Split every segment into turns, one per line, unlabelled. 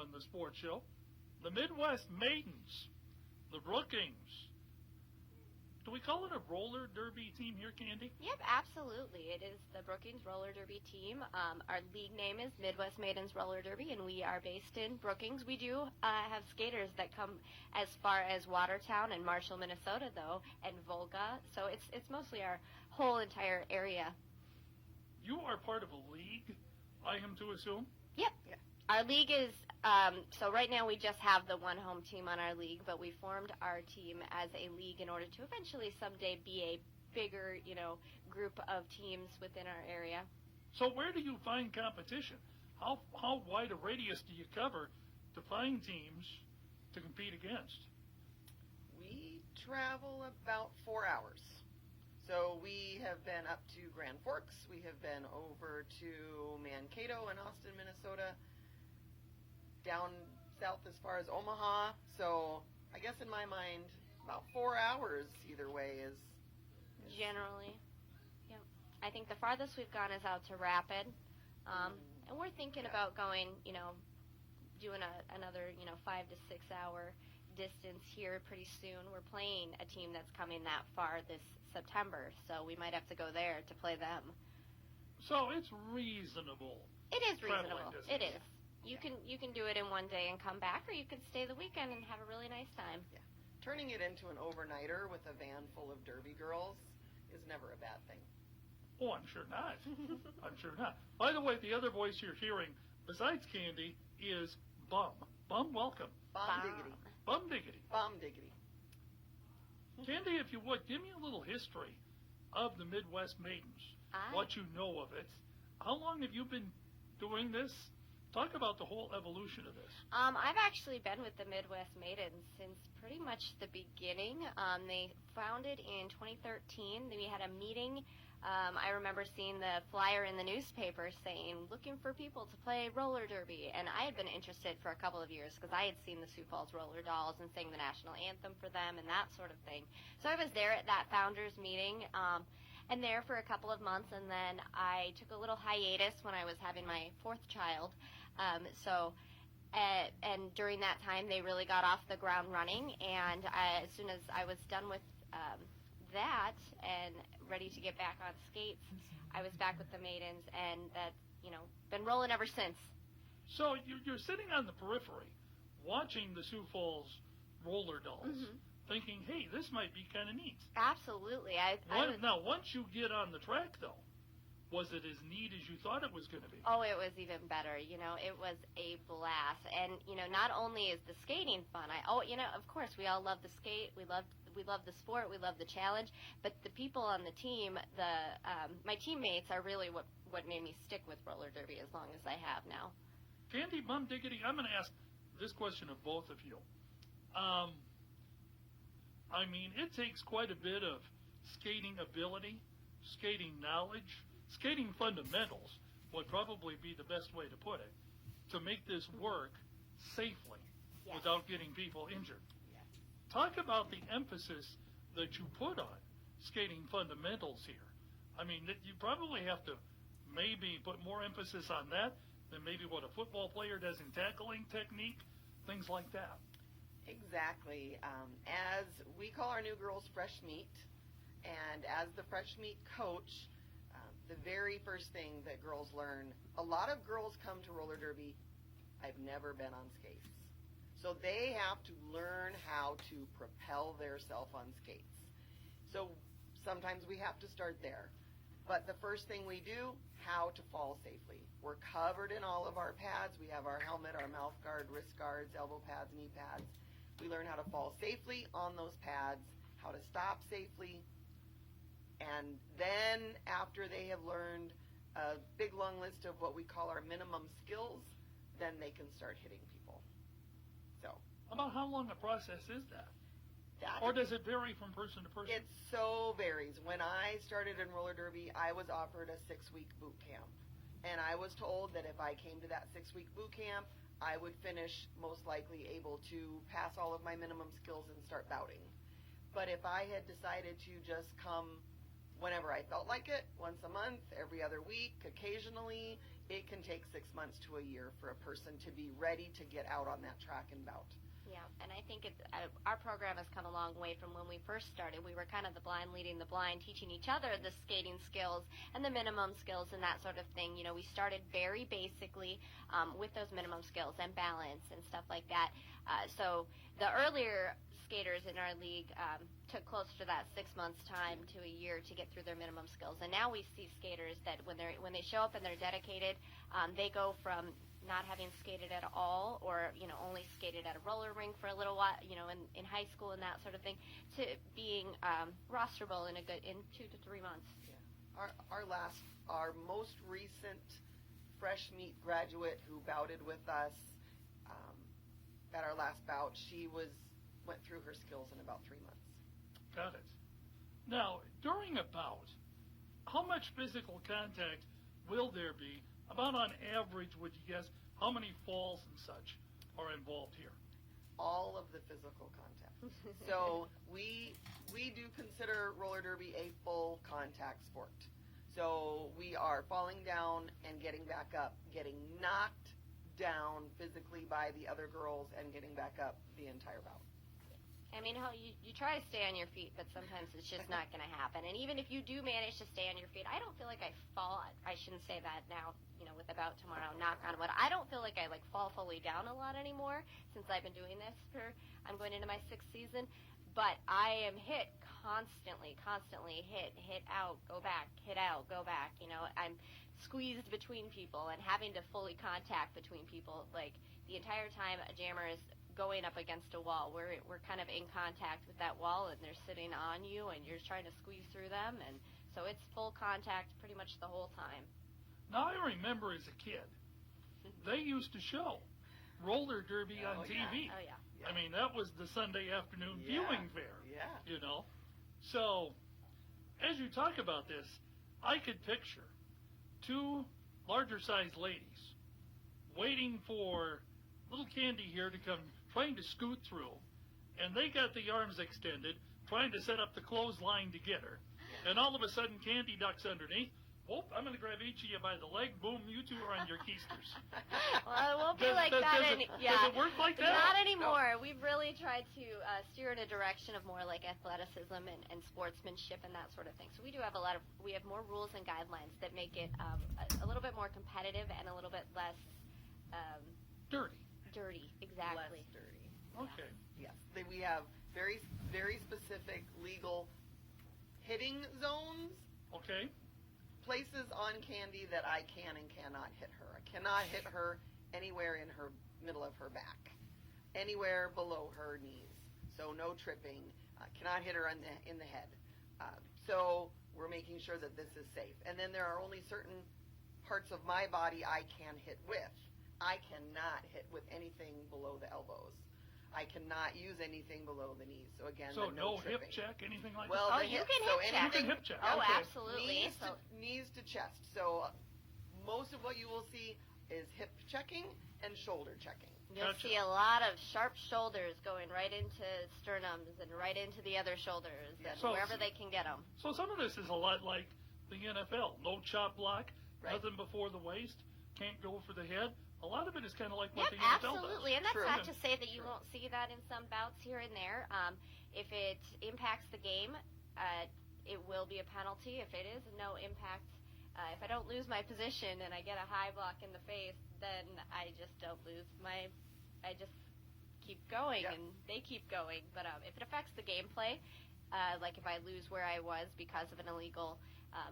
on the sports show. The Midwest Maidens, the Brookings. Do we call it a roller derby team here, Candy?
Yep, absolutely. It is the Brookings Roller Derby team. Our league name is Midwest Maidens Roller Derby, and we are based in Brookings. We do have skaters that come as far as Watertown and Marshall, Minnesota, though, and Volga. So it's mostly our whole entire area.
You are part of a league, I am to assume?
Yep. Yeah. Our league is, so right now we just have the one home team on our league, but we formed our team as a league in order to eventually someday be a bigger, group of teams within our area.
So where do you find competition? How wide a radius do you cover to find teams to compete against?
We travel about 4 hours. So we have been up to Grand Forks. We have been over to Mankato in Austin, Minnesota. Down south as far as Omaha. So I guess in my mind, about 4 hours either way is
generally. Yep. I think the farthest we've gone is out to Rapid. And we're thinking about going, doing another, 5 to 6 hour distance here pretty soon. We're playing a team that's coming that far this September, so we might have to go there to play them.
So it's reasonable.
It is reasonable.
Distance.
It is. You can do it in one day and come back, or you can stay the weekend and have a really nice time.
Yeah. Turning it into an overnighter with a van full of derby girls is never a bad thing.
Oh, I'm sure not. I'm sure not. By the way, the other voice you're hearing, besides Candy, is Bum. Bum, welcome.
Bomb Diggity.
Bum Diggity.
Bomb Diggity.
Candy, if you would, give me a little history of the Midwest Maidens, what you know of it. How long have you been doing this? Talk about the whole evolution of this.
I've actually been with the Midwest Maidens since pretty much the beginning. They founded in 2013. We had a meeting. I remember seeing the flyer in the newspaper saying, looking for people to play roller derby. And I had been interested for a couple of years because I had seen the Sioux Falls Roller Dolls and sang the national anthem for them and that sort of thing. So I was there at that founders meeting. And there for a couple of months, and then I took a little hiatus when I was having my fourth child. And during that time, they really got off the ground running. And as soon as I was done with that and ready to get back on skates, I was back with the Maidens, and that been rolling ever since.
So you're sitting on the periphery, watching the Sioux Falls Roller Dolls. Mm-hmm. Thinking, hey, this might be kind of neat.
Absolutely.
Now, once you get on the track, though, was it as neat as you thought it was going to be?
Oh, it was even better. It was a blast. And, not only is the skating fun, of course, we all love the skate. We love the sport. We love the challenge. But the people on the team, my teammates are really what made me stick with roller derby as long as I have now.
Candy, Bum Diggity, I'm going to ask this question of both of you. It takes quite a bit of skating ability, skating knowledge, skating fundamentals would probably be the best way to put it, to make this work safely without getting people injured.
Yes.
Talk about the emphasis that you put on skating fundamentals here. You probably have to maybe put more emphasis on that than maybe what a football player does in tackling technique, things like that.
Exactly. As we call our new girls fresh meat, and as the fresh meat coach, the very first thing that girls learn, a lot of girls come to roller derby, I've never been on skates. So they have to learn how to propel theirself on skates. So sometimes we have to start there. But the first thing we do, how to fall safely. We're covered in all of our pads. We have our helmet, our mouth guard, wrist guards, elbow pads, knee pads. We learn how to fall safely on those pads, how to stop safely, and then after they have learned a big long list of what we call our minimum skills, then they can start hitting people. So,
about how long a process is that? Or does it vary from person to person?
It so varies. When I started in roller derby, I was offered a 6-week boot camp, and I was told that if I came to that 6-week boot camp, I would finish most likely able to pass all of my minimum skills and start bouting. But if I had decided to just come whenever I felt like it, once a month, every other week, occasionally, it can take 6 months to a year for a person to be ready to get out on that track and bout.
Yeah, and I think our program has come a long way from when we first started. We were kind of the blind leading the blind, teaching each other the skating skills and the minimum skills and that sort of thing. You know, we started very basically with those minimum skills and balance and stuff like that. So the earlier skaters in our league took close to that 6 months time to a year to get through their minimum skills. And now we see skaters that when they show up and they're dedicated, they go from not having skated at all, or only skated at a roller rink for a little while, in high school and that sort of thing, to being rosterable in 2 to 3 months.
Yeah. Our most recent fresh meet graduate who bouted with us at our last bout, she went through her skills in about 3 months.
Got it. Now, during a bout, how much physical contact will there be? About on average, would you guess, how many falls and such are involved here?
All of the physical contact. So we do consider roller derby a full contact sport. So we are falling down and getting back up, getting knocked down physically by the other girls, and getting back up the entire bout.
I mean, you try to stay on your feet, but sometimes it's just not going to happen. And even if you do manage to stay on your feet, I don't feel like I fall. I shouldn't say that now, with the bout tomorrow, knock on wood. I don't feel like I fall fully down a lot anymore since I've been doing this I'm going into my 6th season. But I am hit constantly, hit out, go back, hit out, go back. I'm squeezed between people and having to fully contact between people. Like, the entire time a jammer is going up against a wall. We're kind of in contact with that wall, and they're sitting on you, and you're trying to squeeze through them, and so it's full contact pretty much the whole time.
Now, I remember as a kid, they used to show roller derby on TV.
Oh, yeah.
I mean, that was the Sunday afternoon viewing fair.
Yeah.
So, as you talk about this, I could picture 2 larger-sized ladies waiting for little Candy here to come, trying to scoot through, and they got the arms extended, trying to set up the clothesline to get her. And all of a sudden, Candy ducks underneath. Whoop, I'm going to grab each of you by the leg. Boom, you 2 are on your keisters.
Well, it won't be like that anymore.
Does it work like that?
Not anymore. No. We've really tried to steer in a direction of more like athleticism and sportsmanship and that sort of thing. So we do have we have more rules and guidelines that make it a little bit more competitive and a little bit less dirty, exactly.
Less dirty.
Okay.
Yes. We have very, very specific legal hitting zones.
Okay.
Places on Candy that I can and cannot hit her. I cannot hit her anywhere in her middle of her back, anywhere below her knees. So no tripping. Cannot hit her in the head. So we're making sure that this is safe. And then there are only certain parts of my body I can hit with. I cannot hit with anything below the elbows. I cannot use anything below the knees. So again,
no
tripping.
hip check, anything like
well,
that?
You can hip check.
Oh,
okay. Absolutely.
Knees to chest. So most of what you will see is hip checking and shoulder checking.
You'll see a lot of sharp shoulders going right into sternums and right into the other shoulders and wherever they can get them.
So some of this is a lot like the NFL. No chop block,
right.
Nothing before the waist, can't go for the head. A lot of it is kind of like what the NFL
absolutely.
does.
And that's not to say that you won't see that in some bouts here and there. If it impacts the game, it will be a penalty. If it is no impact, if I don't lose my position and I get a high block in the face, then I just don't lose I just keep going and they keep going. But if it affects the gameplay, like if I lose where I was because of an illegal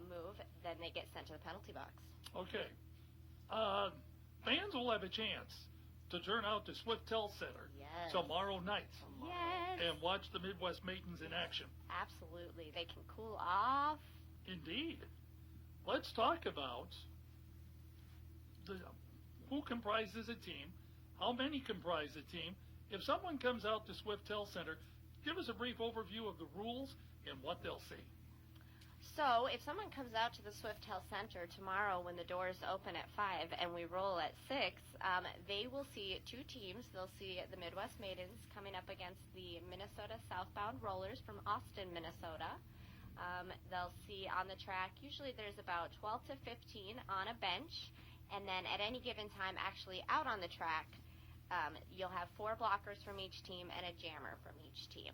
move, then they get sent to the penalty box.
Okay. Fans will have a chance to turn out to Swiftel Center tomorrow night and watch the Midwest Maidens in action.
Absolutely. They can cool off.
Indeed. Let's talk about who comprises a team, how many comprise a team. If someone comes out to Swiftel Center, give us a brief overview of the rules and what they'll see.
So if someone comes out to the Swiftel Center tomorrow when the doors open at 5 and we roll at 6, they will see 2 teams. They'll see the Midwest Maidens coming up against the Minnesota Southbound Rollers from Austin, Minnesota. They'll see on the track, usually there's about 12 to 15 on a bench, And then at any given time, actually out on the track, you'll have 4 blockers from each team and a jammer from each team.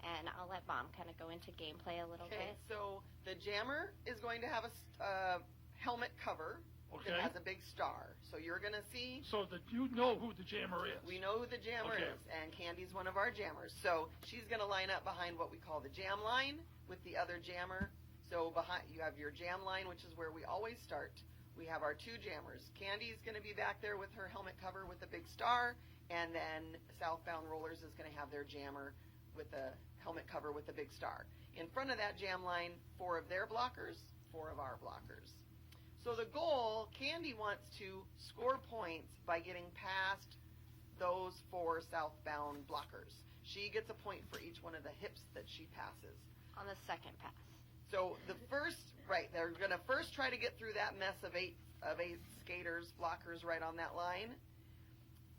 And I'll let Mom kind of go into gameplay a little
Okay,
bit.
so the jammer is going to have a helmet cover that has a big star. So you're going to see.
So that you know who the jammer is.
We know who the jammer is, and Candy's one of our jammers. So she's going to line up behind what we call the jam line with the other jammer. So behind you have your jam line, which is where we always start. We have our 2 jammers. Candy's going to be back there with her helmet cover with a big star, and then Southbound Rollers is going to have their jammer with a helmet cover with a big star. In front of that jam line, 4 of their blockers, 4 of our blockers. So the goal, Candy wants to score points by getting past those 4 southbound blockers. She gets a point for each one of the hips that she passes.
On the second pass.
So the first, they're going to first try to get through that mess of eight skaters, blockers right on that line.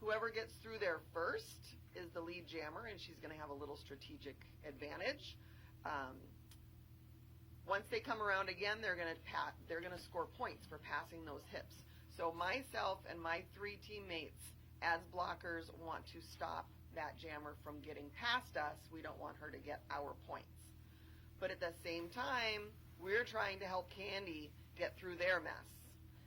Whoever gets through there first is the lead jammer, and she's going to have a little strategic advantage. Once they come around again, they're going to score points for passing those hips. So myself and my 3 teammates as blockers want to stop that jammer from getting past us. We don't want her to get our points. But at the same time, we're trying to help Candy get through their mess.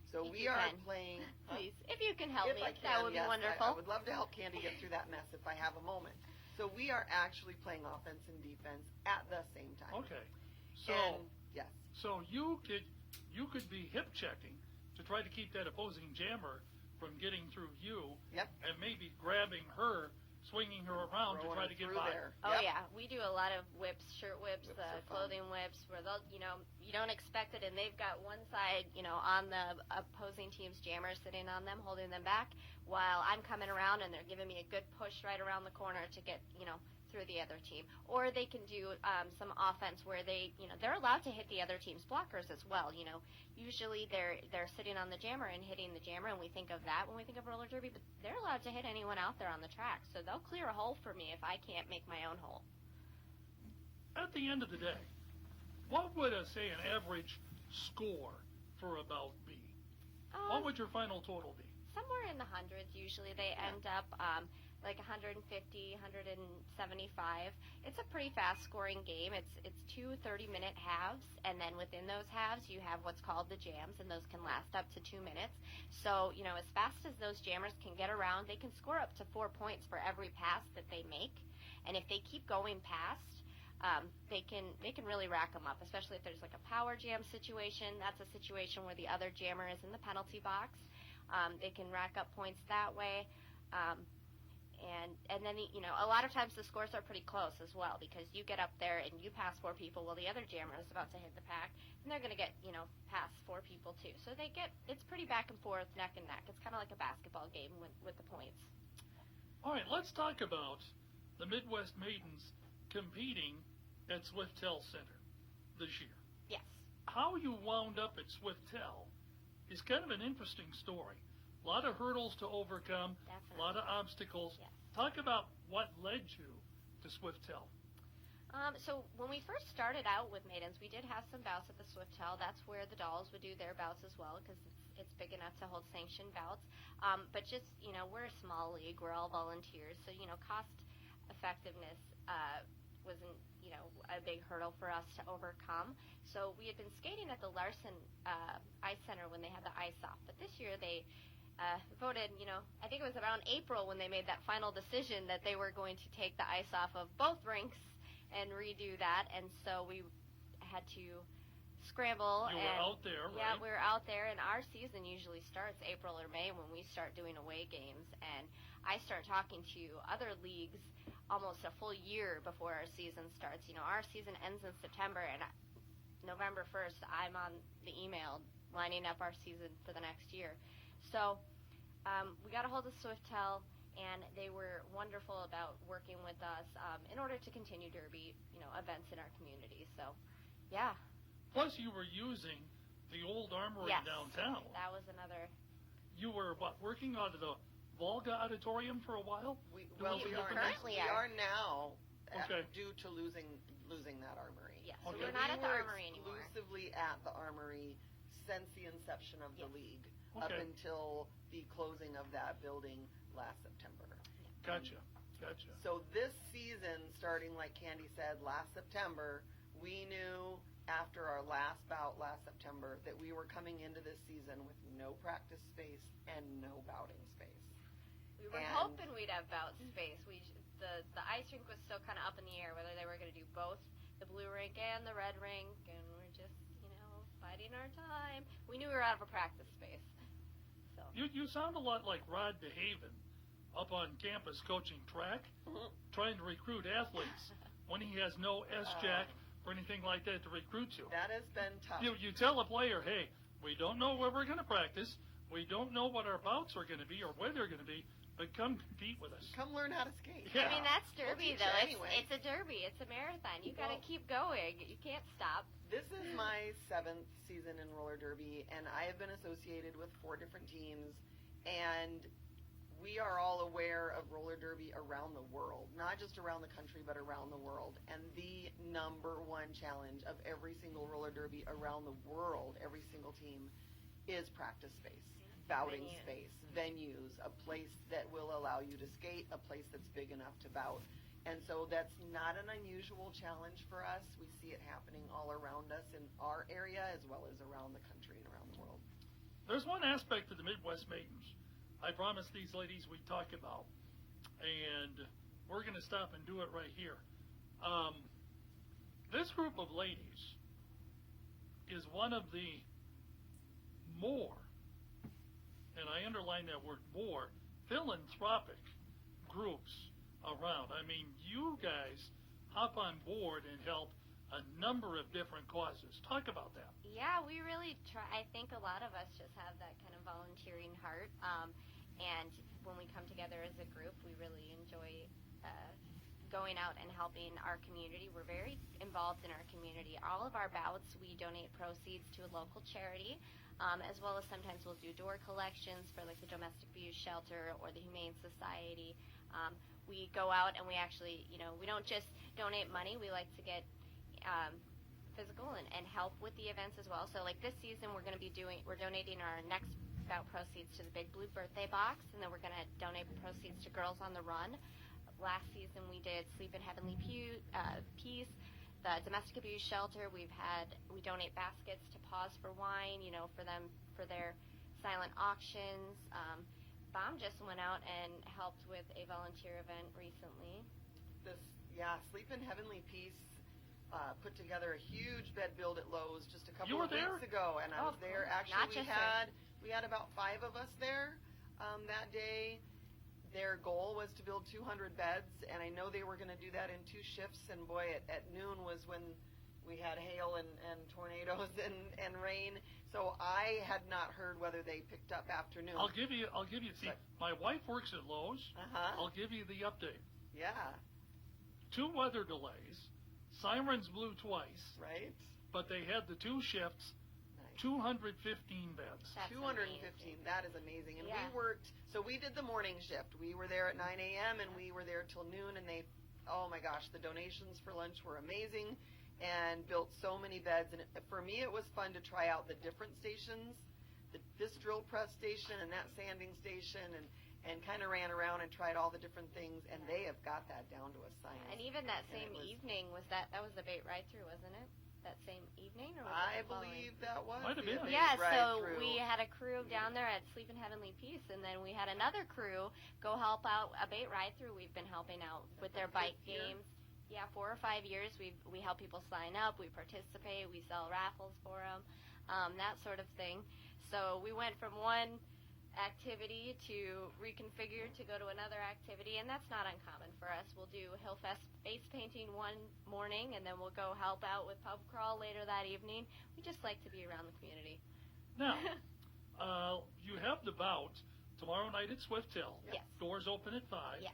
So we are playing.
Please, if you can help me,
I can,
that would be wonderful.
I would love to help Candy get through that mess if I have a moment. So we are actually playing offense and defense at the same time.
Okay. So
yes.
So you could be hip checking to try to keep that opposing jammer from getting through you.
Yep.
And maybe grabbing her, swinging her around to try to get by.
There.
Oh
Yep.
yeah, we do a lot of whips, shirt whips, clothing whips, where they'll, you don't expect it, and they've got one side, on the opposing team's jammer sitting on them, holding them back, while I'm coming around and they're giving me a good push right around the corner to get, through the other team. Or they can do some offense where they're allowed to hit the other team's blockers as well. Usually they're sitting on the jammer and hitting the jammer, and we think of that when we think of roller derby, but they're allowed to hit anyone out there on the track. So they'll clear a hole for me if I can't make my own hole.
At the end of the day, what would say an average score for a bout be? What would your final total be?
Somewhere in the hundreds. Usually they end up like 150, 175. It's a pretty fast-scoring game. It's 2 30-minute halves, and then within those halves you have what's called the jams, and those can last up to 2 minutes. So, as fast as those jammers can get around, they can score up to 4 points for every pass that they make. And if they keep going past, they can really rack them up, especially if there's like a power jam situation. That's a situation where the other jammer is in the penalty box. They can rack up points that way. And then, a lot of times the scores are pretty close as well, because you get up there and you pass 4 people while the other jammer is about to hit the pack, and they're going to get, past 4 people too. So it's pretty back and forth, neck and neck. It's kind of like a basketball game with the points.
All right, let's talk about the Midwest Maidens competing at Swiftel Center this year.
Yes.
How you wound up at Swiftel is kind of an interesting story. A lot of hurdles to overcome,
Definitely.
a lot of obstacles.
Yes.
Talk about what led you to Swiftel.
So when we first started out with Maidens, we did have some bouts at the Swiftel. That's where the dolls would do their bouts as well, because it's big enough to hold sanctioned bouts. But just, we're a small league. We're all volunteers. So, cost effectiveness wasn't, a big hurdle for us to overcome. So we had been skating at the Larson Ice Center when they had the ice off. But this year they voted, I think it was around April when they made that final decision that they were going to take the ice off of both rinks and redo that. And so we had to scramble.
You were out there, right?
Yeah, we were out there, and our season usually starts April or May when we start doing away games. And I start talking to other leagues almost a full year before our season starts. Our season ends in September, and November 1st, I'm on the email lining up our season for the next year. So we got a hold of Swiftel, and they were wonderful about working with us in order to continue derby, events in our community. So, yeah.
Plus, you were using the old armory downtown.
That was another.
You were, working out of the Volga Auditorium for a while?
We are now due to losing that armory.
Yes, so we're not at the armory
anymore.
anymore.
Exclusively at the armory since the inception of the league. up
Okay.
until the closing of that building last September.
Gotcha.
So this season, starting like Candy said, last September, we knew after our last bout last September that we were coming into this season with no practice space and no bouting space.
We were hoping we'd have bout space. The ice rink was still kind of up in the air whether they were going to do both the blue rink and the red rink, and we're just, biding our time. We knew we were out of a practice space. So
You sound a lot like Rod DeHaven up on campus coaching track, trying to recruit athletes when he has no S-Jack or anything like that to recruit you.
That has been tough.
You tell a player, hey, we don't know where we're going to practice, we don't know what our bouts are going to be or where they're going to be, but come compete with us.
Come learn how to skate.
Yeah.
I mean, that's derby,
We'll teach
though.
you anyway.
It's a derby. It's a marathon. You got to keep going. You can't stop.
This is my 7th season in roller derby, and I have been associated with 4 different teams, and we are all aware of roller derby around the world, not just around the country, but around the world. And the number one challenge of every single roller derby around the world, every single team, is practice space, bouting space, venues, a place that will allow you to skate, a place that's big enough to bout. And so that's not an unusual challenge for us. We see it happening all around us in our area as well as around the country and around the world.
There's one aspect of the Midwest Maidens I promised these ladies we'd talk about, and we're going to stop and do it right here. This group of ladies is one of the more, and I underline that word more, philanthropic groups around. I mean, you guys hop on board and help a number of different causes. Talk about that.
Yeah, we really try. I think a lot of us just have that kind of volunteering heart. And when we come together as a group, we really enjoy going out and helping our community. We're very involved in our community. All of our bouts, we donate proceeds to a local charity, as well as sometimes we'll do door collections for like the Domestic Abuse Shelter or the Humane Society. We go out and we actually, we don't just donate money. We like to get physical and help with the events as well. So like this season, we're donating our next bout proceeds to the Big Blue Birthday Box, and then we're going to donate proceeds to Girls on the Run. Last season, we did Sleep in Heavenly Peace, the Domestic Abuse Shelter. We donate baskets to Pause for Wine, for them for their silent auctions. Bomb just went out and helped with a volunteer event recently.
Sleep in Heavenly Peace put together a huge bed build at Lowe's just a couple of
there?
weeks ago, and I was there. Actually, we had about 5 of us there that day. Their goal was to build 200 beds, and I know they were going to do that in 2 shifts. And boy, at noon was when we had hail and tornadoes and rain. So I had not heard whether they picked up afternoon.
I'll give you. See, my wife works at Lowe's. I'll give you the update.
Yeah.
2 weather delays. Sirens blew twice.
Right.
But they had the 2 shifts.
Nice.
215 beds.
That's
215.
amazing.
That is amazing. And
Yeah.
we worked. So we did the morning shift. We were there at 9 a.m. and we were there till noon. And oh my gosh, the donations for lunch were amazing, and built so many beds. And for me, it was fun to try out the different stations, this drill press station and that sanding station, and kind of ran around and tried all the different things. And they have got that down to a science.
And even that same evening that was the bait ride-through, wasn't it? That same evening, or was
I
it the following?
believe that was.
Might have been.
Yeah, so
ride-through.
we had a crew down there at Sleep in Heavenly Peace, and then we had another crew go help out a bait ride-through. We've been helping out with their bike games. Yeah, 4 or 5 years. We help people sign up. We participate. We sell raffles for them, that sort of thing. So we went from one activity to reconfigure to go to another activity, and that's not uncommon for us. We'll do Hillfest face painting one morning, and then we'll go help out with pub crawl later that evening. We just like to be around the community.
Now, you have the bout tomorrow night at Swift Hill.
Yes.
Doors open at 5.
Yes.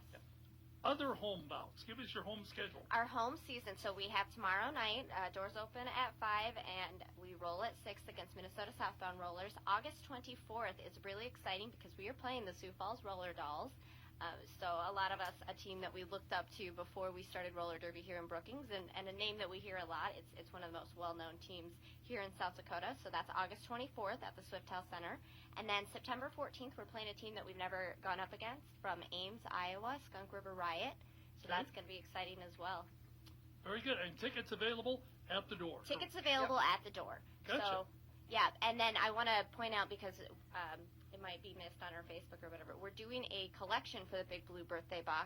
Other home bouts. Give us your home schedule.
Our home season, so we have tomorrow night, doors open at 5, and we roll at 6 against Minnesota Southbound Rollers. August 24th is really exciting because we are playing the Sioux Falls Roller Dolls. So a lot of us, a team that we looked up to before we started roller derby here in Brookings, and a name that we hear a lot. It's one of the most well-known teams here in South Dakota. So that's August 24th at the Swift-House Center. And then September 14th, we're playing a team that we've never gone up against from Ames, Iowa, Skunk River Riot. So that's going to be exciting as well.
Very good. And tickets available at the door.
Tickets available at the door.
Gotcha.
So, yeah, and then I want to point out, because it might be missed on our Facebook or whatever, we're doing a collection for the Big Blue Birthday Box